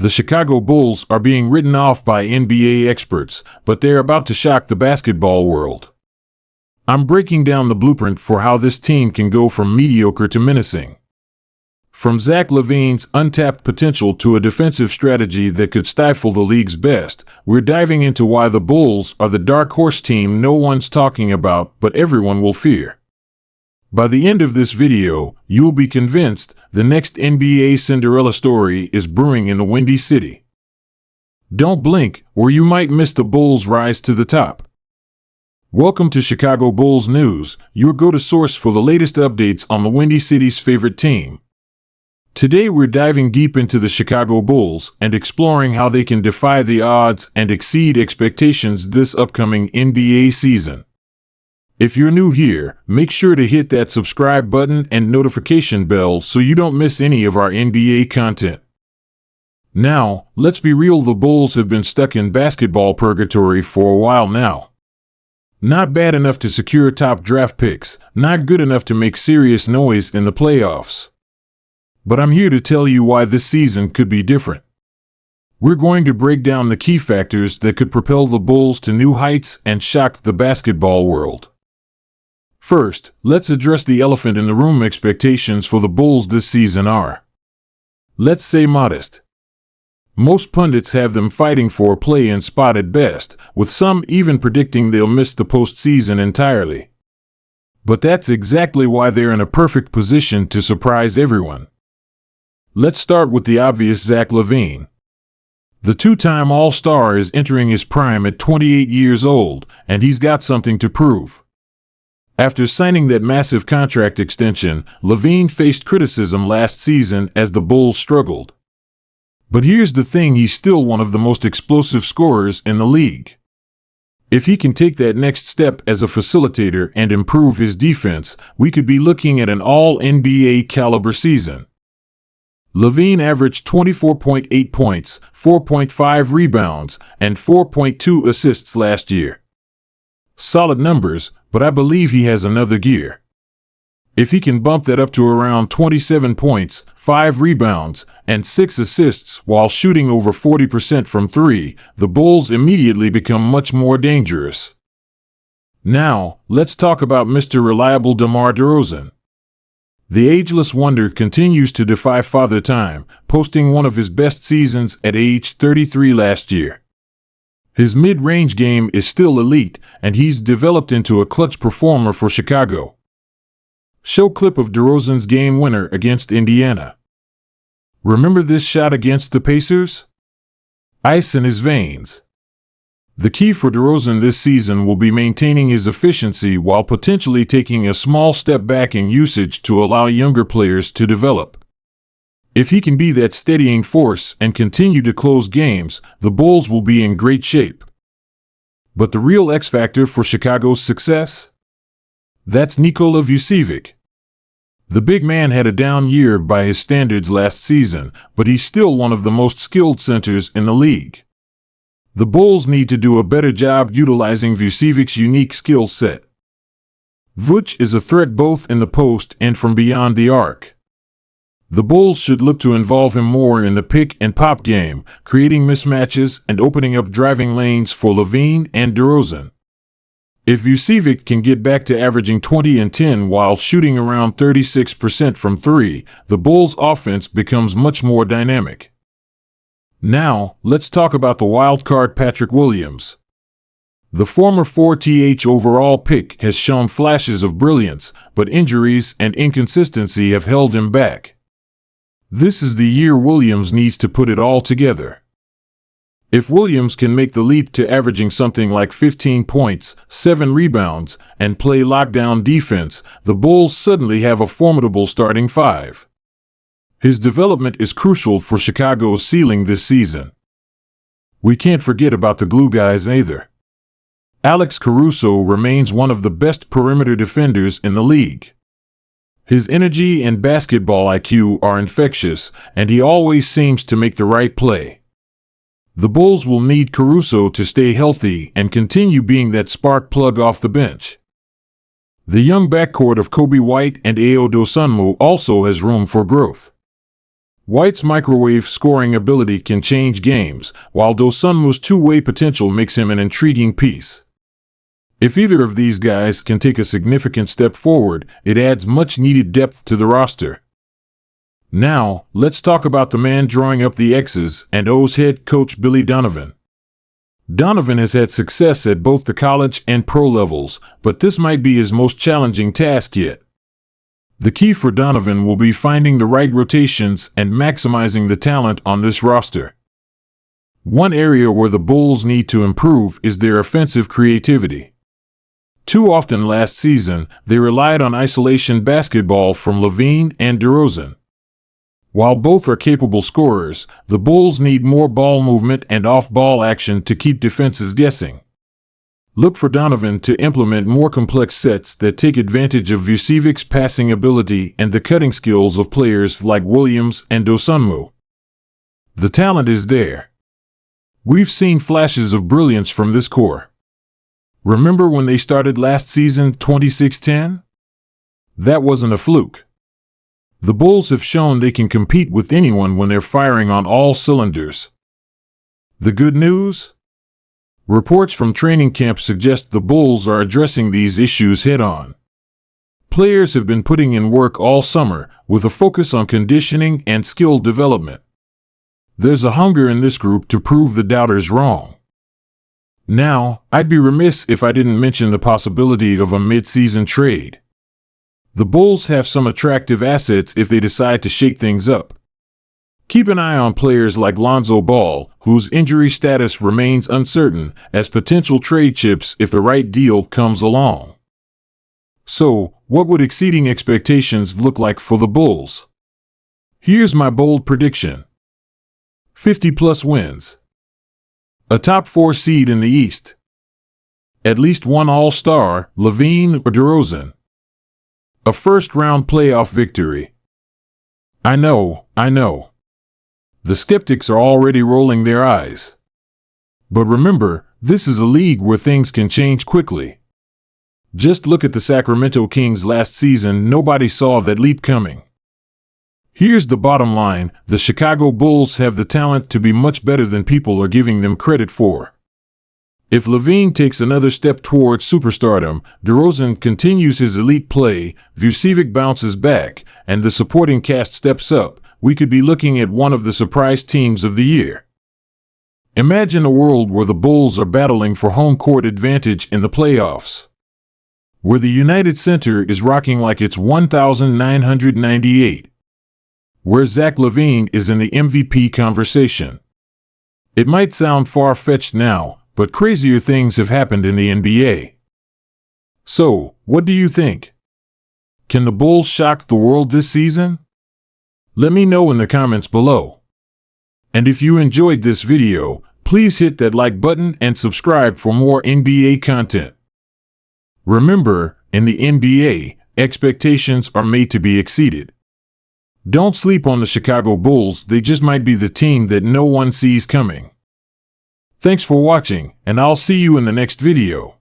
The Chicago Bulls are being written off by NBA experts, but they're about to shock the basketball world. I'm breaking down the blueprint for how this team can go from mediocre to menacing. From Zach LaVine's untapped potential to a defensive strategy that could stifle the league's best, we're diving into why the Bulls are the dark horse team no one's talking about, but everyone will fear. By the end of this video, you'll be convinced the next NBA Cinderella story is brewing in the Windy City. Don't blink, or you might miss the Bulls' rise to the top. Welcome to Chicago Bulls News, your go-to source for the latest updates on the Windy City's favorite team. Today we're diving deep into the Chicago Bulls and exploring how they can defy the odds and exceed expectations this upcoming NBA season. If you're new here, make sure to hit that subscribe button and notification bell so you don't miss any of our NBA content. Now, let's be real, the Bulls have been stuck in basketball purgatory for a while now. Not bad enough to secure top draft picks, not good enough to make serious noise in the playoffs. But I'm here to tell you why this season could be different. We're going to break down the key factors that could propel the Bulls to new heights and shock the basketball world. First, let's address the elephant in the room. Expectations for the Bulls this season are, let's say, modest. Most pundits have them fighting for a play-in spot at best, with some even predicting they'll miss the postseason entirely. But that's exactly why they're in a perfect position to surprise everyone. Let's start with the obvious: Zach LaVine. The two-time All-Star is entering his prime at 28 years old, and he's got something to prove. After signing that massive contract extension, LaVine faced criticism last season as the Bulls struggled. But here's the thing, he's still one of the most explosive scorers in the league. If he can take that next step as a facilitator and improve his defense, we could be looking at an all-NBA caliber season. LaVine averaged 24.8 points, 4.5 rebounds, and 4.2 assists last year. Solid numbers, but I believe he has another gear. If he can bump that up to around 27 points, 5 rebounds, and 6 assists while shooting over 40% from three, the Bulls immediately become much more dangerous. Now, let's talk about Mr. Reliable DeMar DeRozan. The ageless wonder continues to defy father time, posting one of his best seasons at age 33 last year. His mid-range game is still elite, and he's developed into a clutch performer for Chicago. Show clip of DeRozan's game winner against Indiana. Remember this shot against the Pacers? Ice in his veins. The key for DeRozan this season will be maintaining his efficiency while potentially taking a small step back in usage to allow younger players to develop. If he can be that steadying force and continue to close games, the Bulls will be in great shape. But the real X factor for Chicago's success? That's Nikola Vucevic. The big man had a down year by his standards last season, but he's still one of the most skilled centers in the league. The Bulls need to do a better job utilizing Vucevic's unique skill set. Vuce is a threat both in the post and from beyond the arc. The Bulls should look to involve him more in the pick-and-pop game, creating mismatches and opening up driving lanes for LaVine and DeRozan. If Vucevic can get back to averaging 20 and 10 while shooting around 36% from three, the Bulls' offense becomes much more dynamic. Now, let's talk about the wild card Patrick Williams. The former 4th overall pick has shown flashes of brilliance, but injuries and inconsistency have held him back. This is the year Williams needs to put it all together. If Williams can make the leap to averaging something like 15 points, 7 rebounds, and play lockdown defense, the Bulls suddenly have a formidable starting five. His development is crucial for Chicago's ceiling this season. We can't forget about the glue guys either. Alex Caruso remains one of the best perimeter defenders in the league. His energy and basketball IQ are infectious, and he always seems to make the right play. The Bulls will need Caruso to stay healthy and continue being that spark plug off the bench. The young backcourt of Kobe White and Ayo Dosunmu also has room for growth. White's microwave scoring ability can change games, while Dosunmu's two-way potential makes him an intriguing piece. If either of these guys can take a significant step forward, it adds much-needed depth to the roster. Now, let's talk about the man drawing up the X's and O's head coach Billy Donovan. Donovan has had success at both the college and pro levels, but this might be his most challenging task yet. The key for Donovan will be finding the right rotations and maximizing the talent on this roster. One area where the Bulls need to improve is their offensive creativity. Too often last season, they relied on isolation basketball from LaVine and DeRozan. While both are capable scorers, the Bulls need more ball movement and off-ball action to keep defenses guessing. Look for Donovan to implement more complex sets that take advantage of Vucevic's passing ability and the cutting skills of players like Williams and Dosunmu. The talent is there. We've seen flashes of brilliance from this core. Remember when they started last season, 26-10? That wasn't a fluke. The Bulls have shown they can compete with anyone when they're firing on all cylinders. The good news? Reports from training camp suggest the Bulls are addressing these issues head-on. Players have been putting in work all summer with a focus on conditioning and skill development. There's a hunger in this group to prove the doubters wrong. Now, I'd be remiss if I didn't mention the possibility of a mid-season trade. The Bulls have some attractive assets if they decide to shake things up. Keep an eye on players like Lonzo Ball, whose injury status remains uncertain, as potential trade chips if the right deal comes along. So, what would exceeding expectations look like for the Bulls? Here's my bold prediction. 50+ wins. A top 4 seed in the East. At least one All-Star, LaVine or DeRozan. A first-round playoff victory. I know. The skeptics are already rolling their eyes. But remember, this is a league where things can change quickly. Just look at the Sacramento Kings last season. Nobody saw that leap coming. Here's the bottom line. The Chicago Bulls have the talent to be much better than people are giving them credit for. If LaVine takes another step towards superstardom, DeRozan continues his elite play, Vucevic bounces back, and the supporting cast steps up, we could be looking at one of the surprise teams of the year. Imagine a world where the Bulls are battling for home court advantage in the playoffs. Where the United Center is rocking like it's 1998. Where Zach LaVine is in the MVP conversation. It might sound far-fetched now, but crazier things have happened in the NBA. So, what do you think? Can the Bulls shock the world this season? Let me know in the comments below. And if you enjoyed this video, please hit that like button and subscribe for more NBA content. Remember, in the NBA, expectations are made to be exceeded. Don't sleep on the Chicago Bulls, they just might be the team that no one sees coming. Thanks for watching, and I'll see you in the next video.